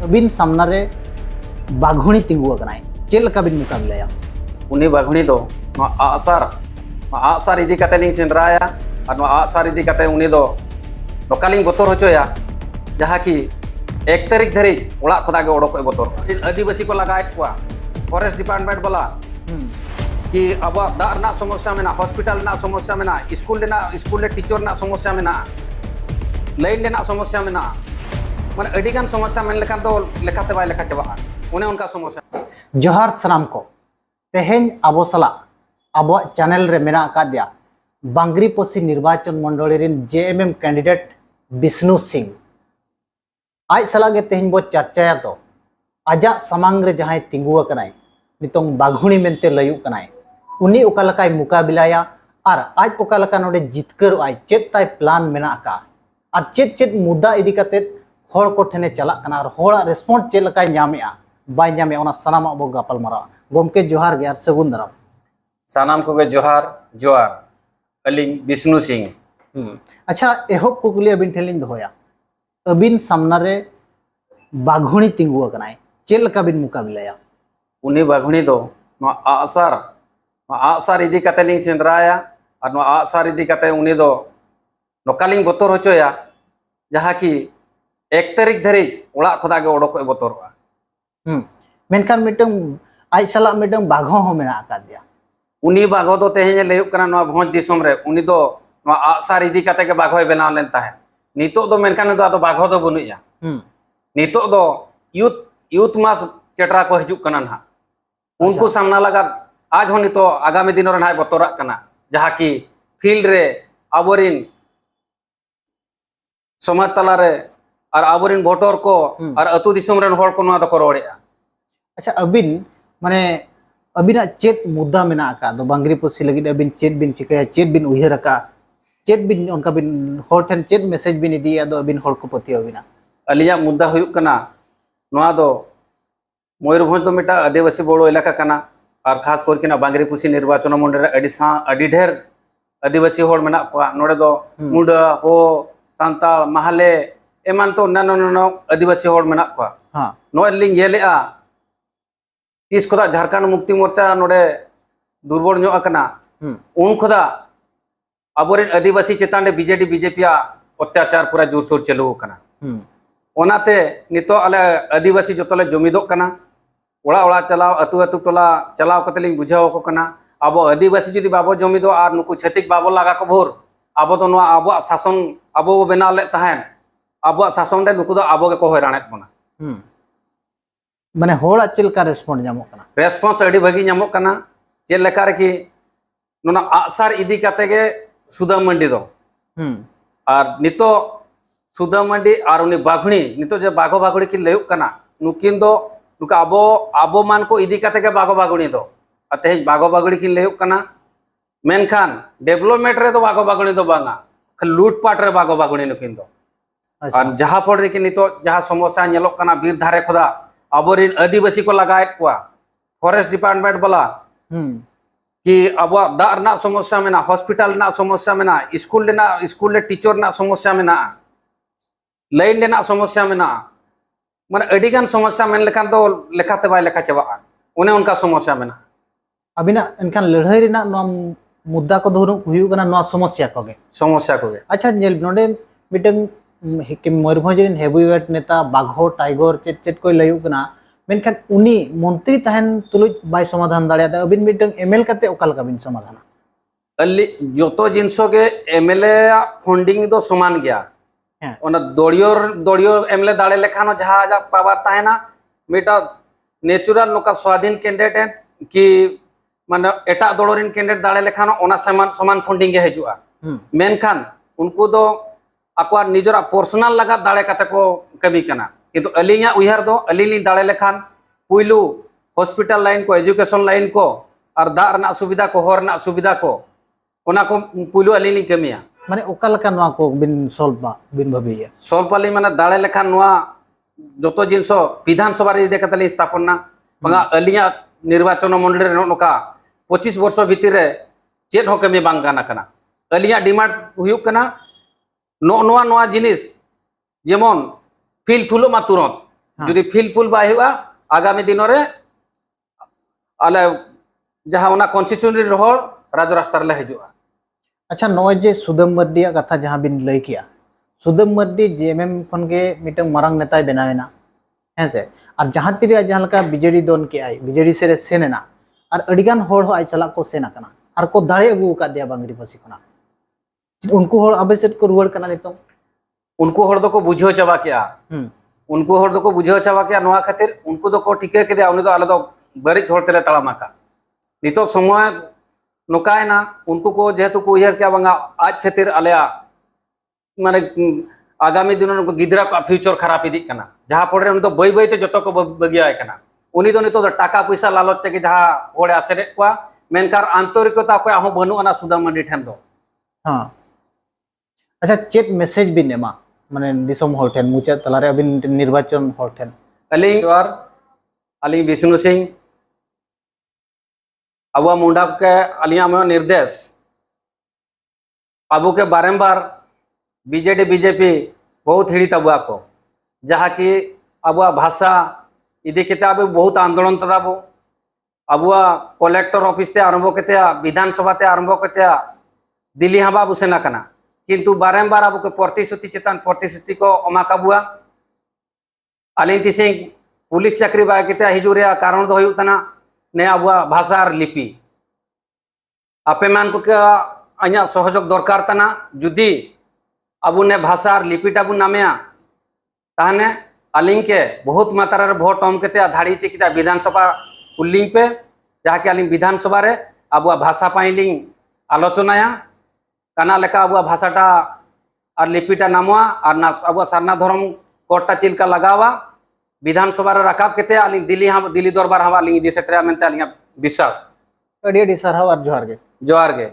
अबिन सामना रे बाघुणी तिंगु अकनाय चेल का बिन मुकाबला उनी बाघुणी दो आसार इदी कते लिंग सेंद्राया और आसार इदी कते उनी दो लोकालिंग बोतर होचोया जहाँ की 1 तारीख धरी ओड़ा खुदा के ओडोक बोतर आदिवासी को लगाए कुआ फॉरेस्ट डिपार्टमेंट बोला कि अब दार ना समस्या में ना हॉस्पिटल ना समस्या में ना स्कूल टीचर ना समस्या में ना लाइन ना समस्या में ना माने अडिगान समस्या में लेखा तो लेखाते बाय लेखा चबा उन्हें उनका समस्या जोहार सलाम को तेहेन आबो सला आबो चैनल रे मेना का दिया बांगरीपोसी निर्वाचन मंडली रिन जेएमएम कैंडिडेट विष्णु सिंह आज सला गे तेहेन बो चर्चाया तो आजा समांग रे जहां तिंगु अकनाय नितों बाघुणी मेनते लयु कनाय उनी ओकालकाय मुकाबिलाया और आज ओकालका नोडे जितकर आय चेत ताय प्लान मेना का और चेत चेत मुद्दा इदी कते हर को ठेने चला कना और हर रेस्पॉन्स चेत लकाय ᱧᱟᱢᱮᱜᱼᱟ बाय ᱧᱟᱢᱮᱜᱼᱟ ᱚᱱᱟ ᱥᱟᱱᱟᱢᱟᱜ ᱵᱚ ᱜᱟᱯᱟᱞ ᱢᱟᱨᱟᱣᱟ ᱜᱚᱢᱠᱮ ᱡᱚᱦᱟᱨ ᱜᱮ ᱟᱨ ᱥᱟᱹᱜᱩᱱ ᱫᱟᱨᱟᱢ सानाम को जोहार जोहार अलिंग विष्णु सिंह अच्छा एहब कुकली अबिन ठेलिन दोया अबिन सामना रे बाघुणी तिंगु अकनाय चेल का बिन मुकाबिलाया उनी बाघुणी दो आसार इदी कते लिंग सेंद्राया और आसार इदी कते उनी दो लोकालिंग बोतर होचोया जहाँ की 1 तारीख धरी ओड़ा खुदा के ओडोक बोतरवा मेनखान मिटंग आज सला मिटंग बाघो हो मेना का दिया उनी बाघो दो तेहें लेयुक कना नवा भोज दिसम रे उनी दो नवा आसार इदी कते के बाघोय बनाव लेन ताहे नितो दो मेनखान दो बाघो दो बनुया नितो दो यूथ मास चेटरा को हिजुक कना ना उनको सामना लगा आज हो नितो आगामी दिन रे नाय बोतरा कना जहाँ की फील्ड रे आबोरिन समाज तला रे और आबोरिन वोटर को और अतु दिसम रेन होड़ को नवा दो रोड़ेया अच्छा अबिन माने अबिना चेत मुद्दा मेना का दो बांगरीपोसी लगी अबिन चेत बिन चिकाया चेत बिन उहिर का चेत बिन उनका बिन होड़ ठन चेत मैसेज बिन इदिया दो अबिन होड़ को पति अबिना अलिया मुद्दा हुयुक कना नवा दो मयूरभंज दो मिटा आदिवासी बोड़ो इलाका कना और खास करके बांगरीपोसी निर्वाचन मंडल अडी ढेर आदिवासी होड़ मेना को नोडे दो मुंडा हो सांताल महाले एमान तो नानो आदिवासी होड़ मेना को हां नो लिंग येलेआ तीस खुदा झारखंड मुक्ति मोर्चा नोडे दुर्बल नो अकना उन खुदा अबोरेन आदिवासी चेतान बीजेडी बीजेपी अत्याचार पूरा जोरसोर चलू कना ओनाते नितो अले आदिवासी जोतले जमीदो कना ओड़ा ओड़ा चलाव अतु अतु टोला चलाव कतलिंग बुझाव को कना अब आदिवासी जुदी बाबो जमीदो आर नुकु छतिक बाबो लगा को भोर अब तो नो अब शासन अब बनाव ले तहन अब शासन रे नुकु दो अब के को हैरानेत बना माने होड़ा चेल का रेस्पॉन्स ᱧᱟᱢᱚᱜ कना रेस्पॉन्स अडी भागी ᱧᱟᱢᱚᱜ कना चेल लेकार की नोना आसार इदी कते के सुदा मंडी दो और नितो सुदा मंडी और उनी बाघुणी नितो जे बाघो बाघुणी की लेयुक कना नुकिन दो नुका अबो मान को इदी कते के बाघो बाघुणी दो अते बाघो बाघुणी की लेयुक कना मेनखान डेवलपमेंट रे दो बाघो बाघुणी दो बांगा लूटपाट रे बाघो बाघुणी नुकिन दो और जहाँ पर की नितो जहाँ समस्या नेलोक कना बीर धारे खुदा अबोरिन आदिवासी को लगाए कुआ फॉरेस्ट डिपार्टमेंट बोला कि अब दार ना समस्या में ना हॉस्पिटल ना समस्या में ना स्कूल टीचर ना समस्या में ना लाइन ना समस्या में ना माने अडिगान समस्या में लेखान तो लेखाते बाय लेखा चबा उन्हें उनका समस्या में ना अबिना इनखान लड़ाई रिना नो मुद्दा को दोनो हुयु कना नो समस्या कोगे अच्छा नेल नोडे मिटंग मयूरभंज हेवीवेट नेता बाघो टाइगर चेत चेत को लयु कना मेनखान उनी मंत्री तहन तुलुज बाय समाधान दाड़िया अबिन मिटंग एमएल कते ओकाल का बिन समाधान अल्ली जोतो जिनसो के एमएलए फंडिंग दो समान गया ओना दड़ियो एमएलए दाड़े लेखानो जहां जा पावर ताहेना मिटा नेचुरल नोका स्वाधीन कैंडिडेट कि माने एटा दड़ोरिन कैंडिडेट दाड़े लेखानो ओना समान फंडिंग के हजुआ मेनखान उनको दो अकवा निजरा पर्सनल लगा दाड़े कते को कमी कना किंतु अलिंगा उहर दो अलिनी दाड़े लेखान पुइलू हॉस्पिटल लाइन को एजुकेशन लाइन को और दार ना सुविधा को हर ना सुविधा को ओना को पुइलू अलिनी कमिया माने ओकालका नवा को बिन सॉल्व बिन भबिया सॉल्व पाली माने दाड़े लेखान नवा जोतो जिनसो विधानसभा रे देखतली स्थापन ना बंगा अलिया निर्वाचन मंडल रे नोका 25 वर्ष भीतर रे चेत हो कमी बांग गाना कना अलिया डिमांड हुयुक कना नो जिनिस जेमन फिल फुलो मा तुरंत जुदी फिलफुल बाय हुआ आगामी दिनों रे आले जहां उना कॉन्स्टिट्यूशन रोहर राज रास्ता रे हिजुआ। अच्छा नॉय जे सुदम मर्डी कथा जहां बिन लई किया सुदम मर्डी जेएमएम खन के मिटंग मारंग नेताय बनावेना हैं से और जहां तिरिया जहां लका बीजेडी दोन के आई बीजेडी से सेनेना और अडिगान होड़ हो आई चला को सेना कना और को दाड़े अगु का दिया बांगरी पसी खना उनको होड़ अबे से को रुवड़ कना नितो उनको होड़ दो को बुझो चबा किया उनको होड़ दो को बुझो चबा किया नोआ खातिर उनको दो को टिके के दिया उनी दो आले दो बरिज होड़ तेले तळामाका नितो समय नोकाय ना उनको को जेहेतु को उयहर क्या बंगा आज खातिर आलेया माने आगामी दिनों को गिदरा को फ्यूचर खराब इदी कना जहां पड़े उन तो बई बई ते जतो को बगिया कना उनी दो नितो टाका पैसा लालच ते जहां होड़े आसेरे को मेनकार आंतरिकता को आहो बनु अना सुदा मंडी ठेन दो। हां अच्छा चेट मैसेज बिन एमा माने दिसम होड़ ठेन मुचा तलारे अबिन निर्वाचन होड़ ठेन अलिंग द्वार अलिंग विष्णु सिंह अब मुंडा के अलिया में निर्देश अब के बारंबार बीजेडी बीजेपी बहुत हिड़ी तबुआ को जहाँ की अब भाषा इदी के अब बहुत आंदोलन तदाबो अब कलेक्टर ऑफिस ते आरंभ के विधानसभा ते आरंभ के दिल्ली हाँ बाबू सेना कना किंतु बारंबार अब के प्रतिश्रुति चेतान प्रतिश्रुति को अमा काबुआ अलिंग तिसिंग पुलिस चाकरी बाय के हिजुरे कारण दो हुयुतना ने अब भाषा लिपि आपे मान को अኛ सहयोग दरकार तना जुदी अब ने भाषा लिपिटा बुन नामया ताहने अलिंग के बहुत मात्रा रे भोट हम के धाड़ी चिकिता विधानसभा पुलिंग पे जहाँ के अलिंग विधानसभा रे अब भाषा पाइलिंग आलोचनाया काना लेका अब भाषाटा और लिपिटा नामवा और ना अब सारना धर्म कोर्टा चिलका लगावा विधानसभा रे रकाब केते अलिंग दिल्ली दरबार हवा अलिंग दिसेटरा मेनते अलिंग विश्वास अडी अडी सरहाव और जोहार गे जोहार गे।